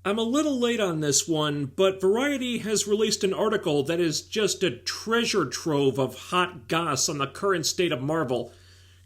I'm a little late on this one, but Variety has released an article that is just a treasure trove of hot goss on the current state of Marvel.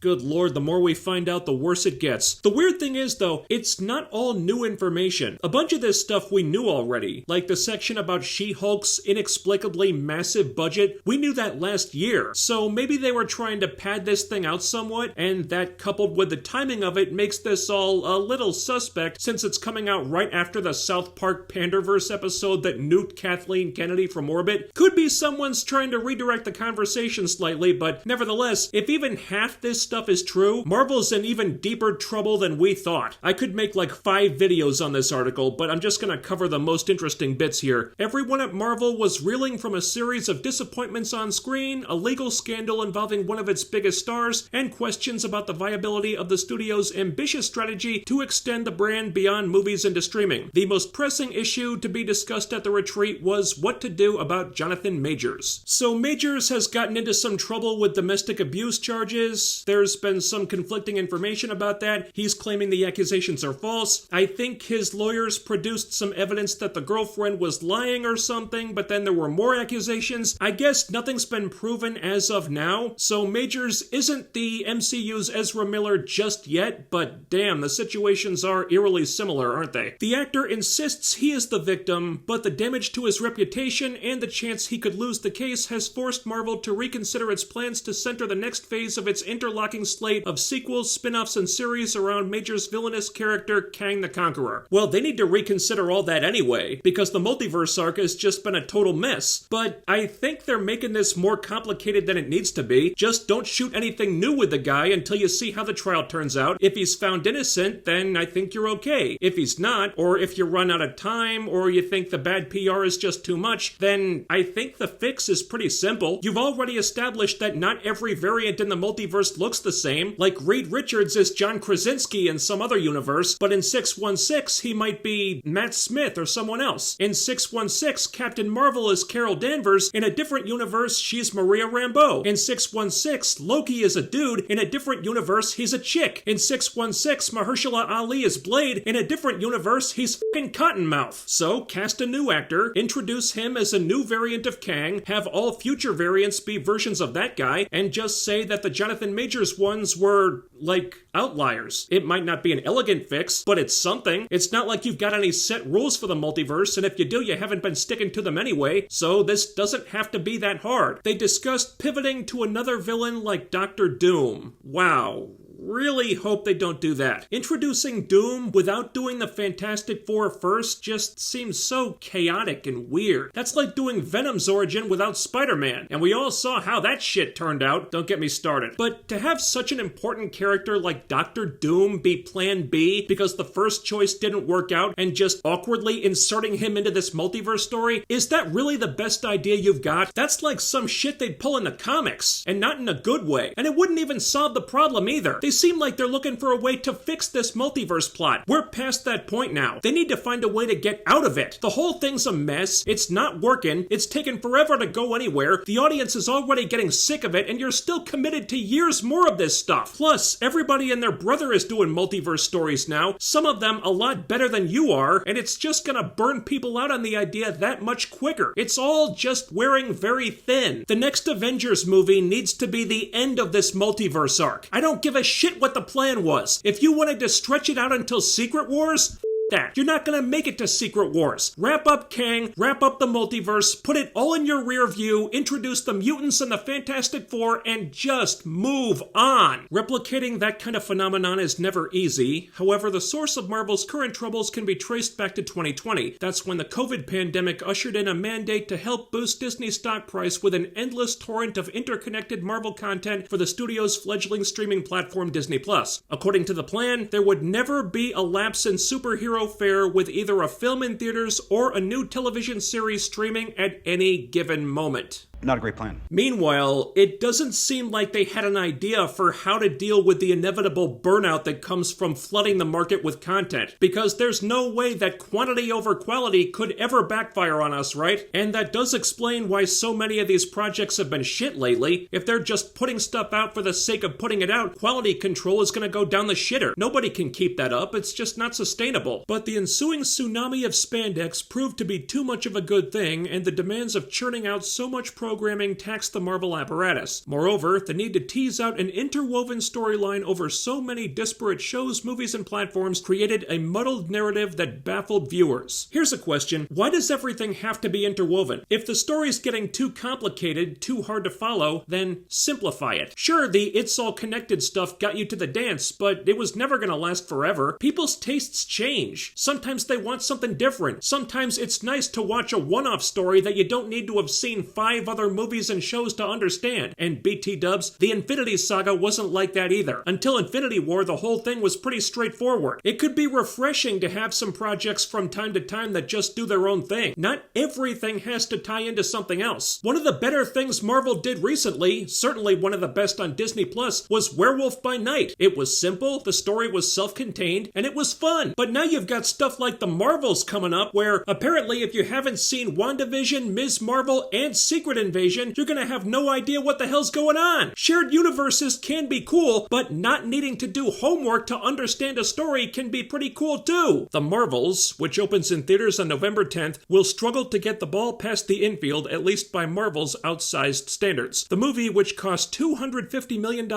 Good lord, the more we find out, the worse it gets. The weird thing is, though, it's not all new information. A bunch of this stuff we knew already, like the section about She-Hulk's inexplicably massive budget. We knew that last year, so maybe they were trying to pad this thing out somewhat, and that coupled with the timing of it makes this all a little suspect since it's coming out right after the South Park Panderverse episode that nuked Kathleen Kennedy from orbit. Could be someone's trying to redirect the conversation slightly, but nevertheless, if even half this stuff is true, Marvel's in even deeper trouble than we thought. I could make like 5 videos on this article, but I'm just gonna cover the most interesting bits here. Everyone at Marvel was reeling from a series of disappointments on screen, a legal scandal involving one of its biggest stars, and questions about the viability of the studio's ambitious strategy to extend the brand beyond movies into streaming. The most pressing issue to be discussed at the retreat was what to do about Jonathan Majors. So Majors has gotten into some trouble with domestic abuse charges. There's been some conflicting information about that. He's claiming the accusations are false. I think his lawyers produced some evidence that the girlfriend was lying or something, but then there were more accusations. I guess nothing's been proven as of now, so Majors isn't the MCU's Ezra Miller just yet, but damn, the situations are eerily similar, aren't they? The actor insists he is the victim, but the damage to his reputation and the chance he could lose the case has forced Marvel to reconsider its plans to center the next phase of its interlocking slate of sequels, spin-offs, and series around Major's villainous character, Kang the Conqueror. Well, they need to reconsider all that anyway, because the multiverse arc has just been a total mess. But I think they're making this more complicated than it needs to be. Just don't shoot anything new with the guy until you see how the trial turns out. If he's found innocent, then I think you're okay. If he's not, or if you run out of time, or you think the bad PR is just too much, then I think the fix is pretty simple. You've already established that not every variant in the multiverse looks the same. Like Reed Richards is John Krasinski in some other universe, but in 616 he might be Matt Smith or someone else. In 616, Captain Marvel is Carol Danvers. In a different universe, she's Maria Rambeau. In 616, Loki is a dude. In a different universe, he's a chick. In 616, Mahershala Ali is Blade. In a different universe, he's fucking Cottonmouth. So, cast a new actor, introduce him as a new variant of Kang, have all future variants be versions of that guy, and just say that the Jonathan Majors ones were, like, outliers. It might not be an elegant fix, but it's something. It's not like you've got any set rules for the multiverse, and if you do, you haven't been sticking to them anyway, so this doesn't have to be that hard. They discussed pivoting to another villain like Doctor Doom. Wow. Really hope they don't do that. Introducing Doom without doing the Fantastic Four first just seems so chaotic and weird. That's like doing Venom's origin without Spider-Man, and we all saw how that shit turned out, don't get me started. But to have such an important character like Doctor Doom be Plan B because the first choice didn't work out and just awkwardly inserting him into this multiverse story, is that really the best idea you've got? That's like some shit they'd pull in the comics, and not in a good way. And it wouldn't even solve the problem either. They seem like they're looking for a way to fix this multiverse plot. We're past that point now. They need to find a way to get out of it. The whole thing's a mess. It's not working. It's taken forever to go anywhere. The audience is already getting sick of it, and you're still committed to years more of this stuff. Plus, everybody and their brother is doing multiverse stories now. Some of them a lot better than you are, and it's just gonna burn people out on the idea that much quicker. It's all just wearing very thin. The next Avengers movie needs to be the end of this multiverse arc. I don't give a shit what the plan was. If you wanted to stretch it out until Secret Wars, that. You're not gonna make it to Secret Wars. Wrap up Kang, wrap up the multiverse, put it all in your rear view, introduce the mutants and the Fantastic Four, and just move on. Replicating that kind of phenomenon is never easy. However, the source of Marvel's current troubles can be traced back to 2020. That's when the COVID pandemic ushered in a mandate to help boost Disney's stock price with an endless torrent of interconnected Marvel content for the studio's fledgling streaming platform Disney+. According to the plan, there would never be a lapse in superhero fare with either a film in theaters or a new television series streaming at any given moment. not a great plan. Meanwhile, it doesn't seem like they had an idea for how to deal with the inevitable burnout that comes from flooding the market with content, because there's no way that quantity over quality could ever backfire on us, right? And that does explain why so many of these projects have been shit lately. If they're just putting stuff out for the sake of putting it out, quality control is going to go down the shitter. Nobody can keep that up, it's just not sustainable. But the ensuing tsunami of spandex proved to be too much of a good thing, and the demands of churning out so much programming taxed the Marvel apparatus. Moreover, the need to tease out an interwoven storyline over so many disparate shows, movies, and platforms created a muddled narrative that baffled viewers. Here's a question: why does everything have to be interwoven? If the story's getting too complicated, too hard to follow, then simplify it. Sure, the it's all connected stuff got you to the dance, but it was never gonna last forever. People's tastes change. Sometimes they want something different. Sometimes it's nice to watch a one-off story that you don't need to have seen 5 other movies and shows to understand. And BT dubs, the Infinity Saga wasn't like that either. Until Infinity War, the whole thing was pretty straightforward. It could be refreshing to have some projects from time to time that just do their own thing. Not everything has to tie into something else. One of the better things Marvel did recently, certainly one of the best on Disney Plus, was Werewolf by Night. It was simple, the story was self-contained, and it was fun. But now you've got stuff like the Marvels coming up, where apparently if you haven't seen WandaVision, Ms. Marvel, and Secret Invasion, you're gonna have no idea what the hell's going on. Shared universes can be cool, but not needing to do homework to understand a story can be pretty cool too. The Marvels, which opens in theaters on November 10th, will struggle to get the ball past the infield, at least by Marvel's outsized standards. The movie, which cost $250 million,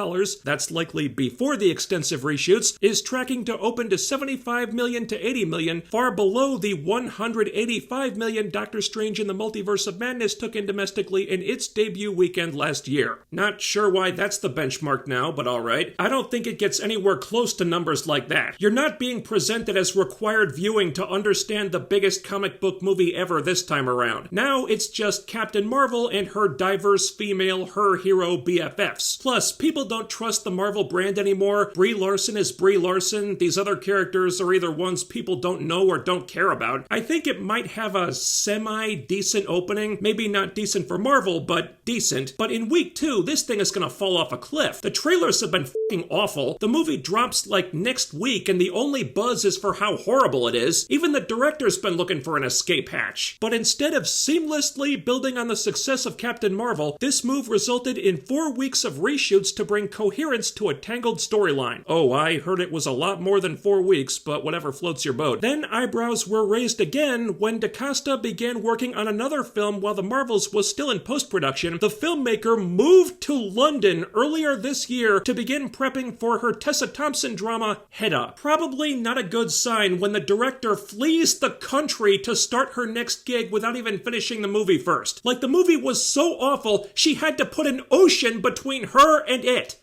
that's likely before the extensive reshoots, is tracking to open to $75 million to $80 million, far below the $185 million Doctor Strange in the Multiverse of Madness took in domestically in its debut weekend last year. Not sure why that's the benchmark now, but alright. I don't think it gets anywhere close to numbers like that. You're not being presented as required viewing to understand the biggest comic book movie ever this time around. Now it's just Captain Marvel and her diverse female, her hero BFFs. Plus, people don't trust the Marvel brand anymore. Brie Larson is Brie Larson. These other characters are either ones people don't know or don't care about. I think it might have a semi-decent opening. Maybe not decent for Marvel, but decent. But in week 2, this thing is gonna fall off a cliff. The trailers have been f***ing awful. The movie drops like next week, and the only buzz is for how horrible it is. Even the director's been looking for an escape hatch. But instead of seamlessly building on the success of Captain Marvel, this move resulted in 4 weeks of reshoots to bring coherence to a tangled storyline. Oh, I heard it was a lot more than 4 weeks, but whatever floats your boat. Then eyebrows were raised again when DaCosta began working on another film while the Marvels was still in post-production. The filmmaker moved to London earlier this year to begin prepping for her Tessa Thompson drama, Head Up. Probably not a good sign when the director flees the country to start her next gig without even finishing the movie first. Like the movie was so awful, she had to put an ocean between her and it.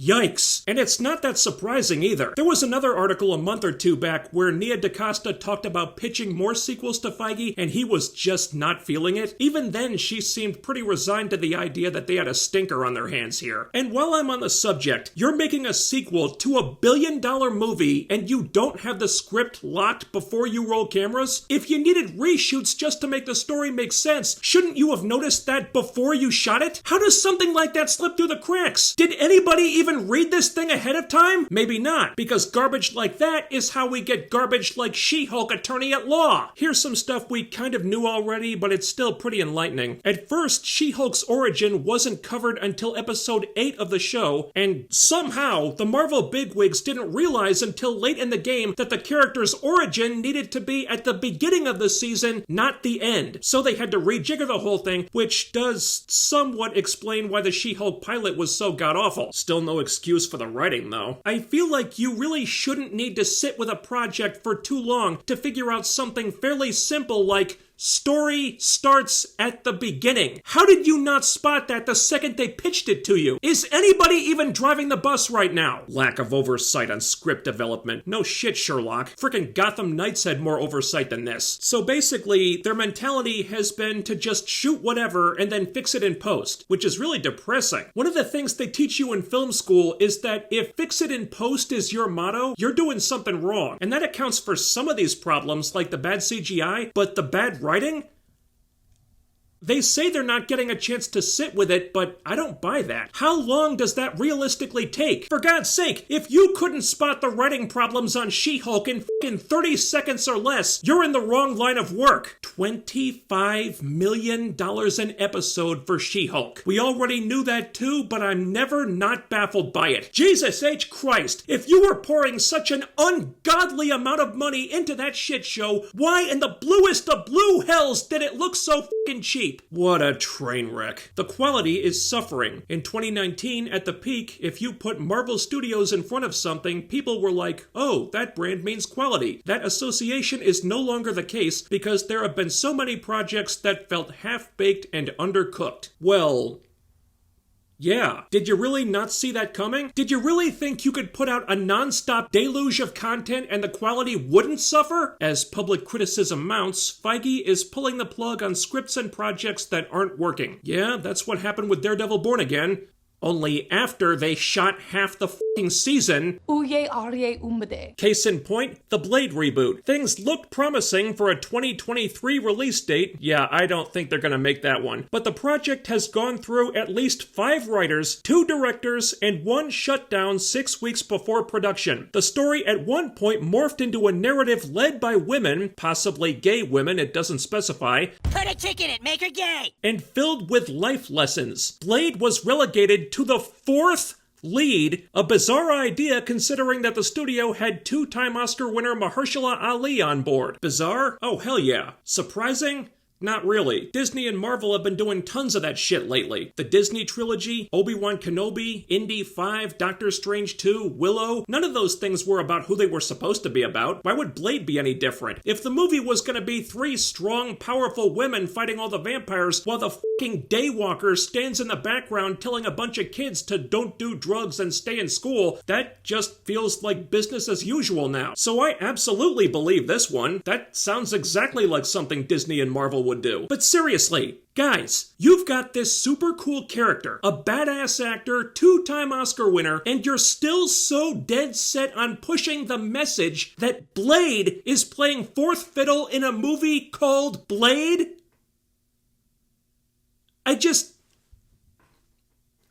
Yikes. And it's not that surprising either. There was another article a month or 2 back where Nia DaCosta talked about pitching more sequels to Feige, and he was just not feeling it. Even then, she seemed pretty resigned to the idea that they had a stinker on their hands here. And while I'm on the subject, you're making a sequel to a billion-dollar movie and you don't have the script locked before you roll cameras? If you needed reshoots just to make the story make sense, shouldn't you have noticed that before you shot it? How does something like that slip through the cracks? Did anybody even read this thing ahead of time? Maybe not, because garbage like that is how we get garbage like She-Hulk Attorney at Law. Here's some stuff we kind of knew already, but it's still pretty enlightening. At first, She-Hulk's origin wasn't covered until episode 8 of the show, and somehow the Marvel bigwigs didn't realize until late in the game that the character's origin needed to be at the beginning of the season, not the end. So they had to rejigger the whole thing, which does somewhat explain why the She-Hulk pilot was so god-awful. Still no excuse for the writing, though. I feel like you really shouldn't need to sit with a project for too long to figure out something fairly simple like story starts at the beginning. How did you not spot that the second they pitched it to you? Is anybody even driving the bus right now? Lack of oversight on script development. No shit, Sherlock. Frickin' Gotham Knights had more oversight than this. So basically, their mentality has been to just shoot whatever and then fix it in post, which is really depressing. One of the things they teach you in film school is that if fix it in post is your motto, you're doing something wrong. And that accounts for some of these problems, like the bad CGI, but the bad writing? They say they're not getting a chance to sit with it, but I don't buy that. How long does that realistically take? For God's sake, if you couldn't spot the writing problems on She-Hulk in f***ing 30 seconds or less, you're in the wrong line of work. $25 million an episode for She-Hulk. We already knew that too, but I'm never not baffled by it. Jesus H. Christ, if you were pouring such an ungodly amount of money into that shit show, why in the bluest of blue hells did it look so f***ing cheap? What a train wreck. The quality is suffering. In 2019, at the peak, if you put Marvel Studios in front of something, people were like, oh, that brand means quality. That association is no longer the case because there have been so many projects that felt half-baked and undercooked. Well, yeah. Did you really not see that coming? Did you really think you could put out a non-stop deluge of content and the quality wouldn't suffer? As public criticism mounts, Feige is pulling the plug on scripts and projects that aren't working. Yeah, that's what happened with Daredevil Born Again. Only after they shot half the f***ing season. Case in point, the Blade reboot. Things looked promising for a 2023 release date. Yeah, I don't think they're gonna make that one. But the project has gone through at least 5 writers, 2 directors, and 1 shutdown 6 weeks before production. The story at one point morphed into a narrative led by women, possibly gay women, it doesn't specify. Put a chick in it, make her gay! And filled with life lessons. Blade was relegated to the 4th lead, a bizarre idea considering that the studio had 2-time Oscar winner Mahershala Ali on board. Bizarre? Oh hell yeah. Surprising? Not really. Disney and Marvel have been doing tons of that shit lately. The Disney trilogy, Obi-Wan Kenobi, Indy 5, Doctor Strange 2, Willow, none of those things were about who they were supposed to be about. Why would Blade be any different? If the movie was gonna be 3 strong, powerful women fighting all the vampires while the f***ing Daywalker stands in the background telling a bunch of kids to don't do drugs and stay in school, that just feels like business as usual now. So I absolutely believe this one. That sounds exactly like something Disney and Marvel would do. But seriously, guys, you've got this super cool character, a badass actor, 2-time Oscar winner, and you're still so dead set on pushing the message that Blade is playing 4th fiddle in a movie called Blade?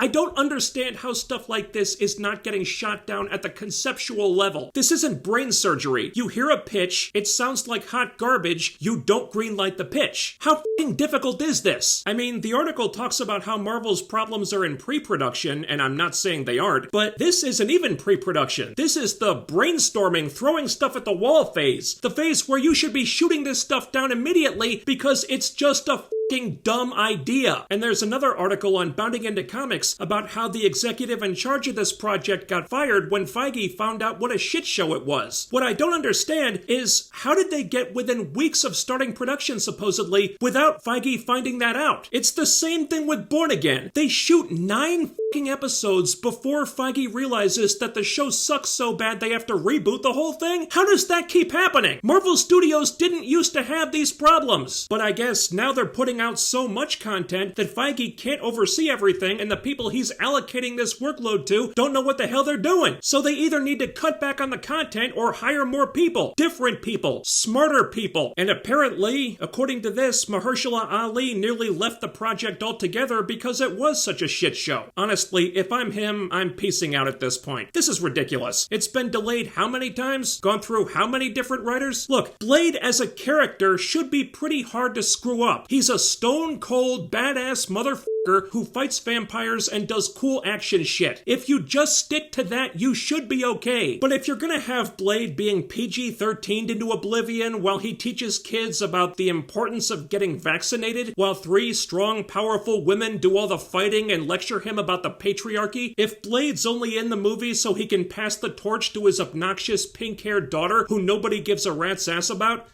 I don't understand how stuff like this is not getting shot down at the conceptual level. This isn't brain surgery. You hear a pitch, it sounds like hot garbage, you don't greenlight the pitch. How f***ing difficult is this? I mean, the article talks about how Marvel's problems are in pre-production, and I'm not saying they aren't, but this isn't even pre-production. This is the brainstorming, throwing stuff at the wall phase. The phase where you should be shooting this stuff down immediately because it's just a f***ing dumb idea. And there's another article on Bounding Into Comics about how the executive in charge of this project got fired when Feige found out what a shit show it was. What I don't understand is how did they get within weeks of starting production supposedly without Feige finding that out? It's the same thing with Born Again. They shoot 9 f***ing episodes before Feige realizes that the show sucks so bad they have to reboot the whole thing? How does that keep happening? Marvel Studios didn't used to have these problems. But I guess now they're putting out so much content that Feige can't oversee everything and the people he's allocating this workload to don't know what the hell they're doing. So they either need to cut back on the content or hire more people. Different people. Smarter people. And apparently, according to this, Mahershala Ali nearly left the project altogether because it was such a shit show. Honestly, if I'm him, I'm peacing out at this point. This is ridiculous. It's been delayed how many times? Gone through how many different writers? Look, Blade as a character should be pretty hard to screw up. He's a stone-cold, badass motherfucker who fights vampires and does cool action shit. If you just stick to that, you should be okay. But if you're gonna have Blade being PG-13'd into oblivion while he teaches kids about the importance of getting vaccinated, while 3 strong, powerful women do all the fighting and lecture him about the patriarchy, if Blade's only in the movie so he can pass the torch to his obnoxious pink-haired daughter who nobody gives a rat's ass about,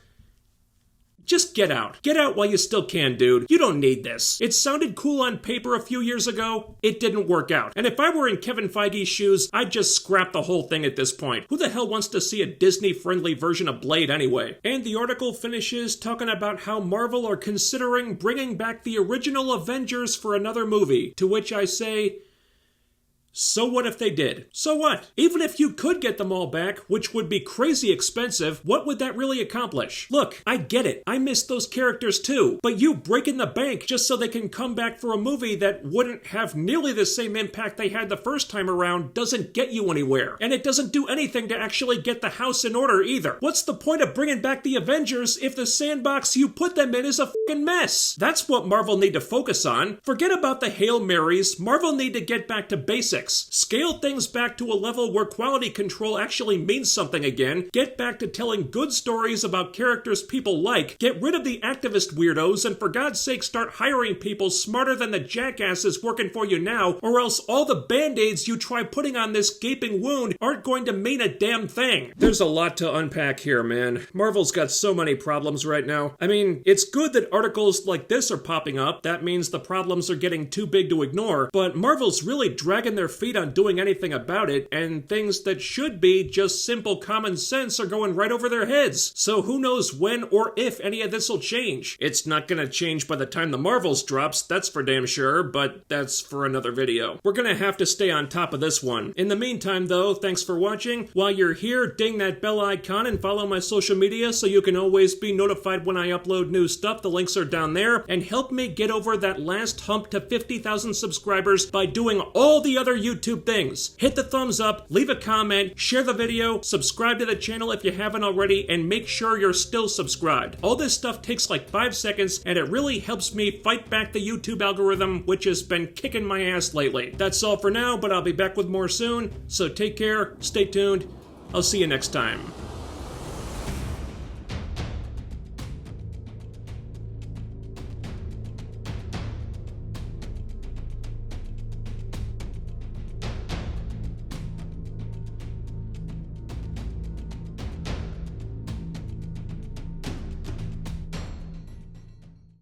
just get out. Get out while you still can, dude. You don't need this. It sounded cool on paper a few years ago. It didn't work out. And if I were in Kevin Feige's shoes, I'd just scrap the whole thing at this point. Who the hell wants to see a Disney-friendly version of Blade anyway? And the article finishes talking about how Marvel are considering bringing back the original Avengers for another movie. To which I say, So what if they did? So what? Even if you could get them all back, which would be crazy expensive, what would that really accomplish? Look, I get it. I miss those characters too. But you breaking the bank just so they can come back for a movie that wouldn't have nearly the same impact they had the first time around doesn't get you anywhere. And it doesn't do anything to actually get the house in order either. What's the point of bringing back the Avengers if the sandbox you put them in is a fucking mess? That's what Marvel need to focus on. Forget about the Hail Marys. Marvel need to get back to basics. Scale things back to a level where quality control actually means something again. Get back to telling good stories about characters people like. Get rid of the activist weirdos and for God's sake start hiring people smarter than the jackasses working for you now, or else all the band-aids you try putting on this gaping wound aren't going to mean a damn thing. There's a lot to unpack here, man. Marvel's got so many problems right now. I mean, it's good that articles like this are popping up. That means the problems are getting too big to ignore, but Marvel's really dragging their feet on doing anything about it, and things that should be just simple common sense are going right over their heads. So who knows when or if any of this will change. It's not gonna change by the time the Marvels drops, that's for damn sure, but that's for another video. We're gonna have to stay on top of this one. In the meantime though, thanks for watching. While you're here, ding that bell icon and follow my social media so you can always be notified when I upload new stuff. The links are down there. And help me get over that last hump to 50,000 subscribers by doing all the other YouTube things. Hit the thumbs up, leave a comment, share the video, subscribe to the channel if you haven't already, and make sure you're still subscribed. All this stuff takes like 5 seconds, and it really helps me fight back the YouTube algorithm, which has been kicking my ass lately. That's all for now, but I'll be back with more soon, so take care, stay tuned, I'll see you next time.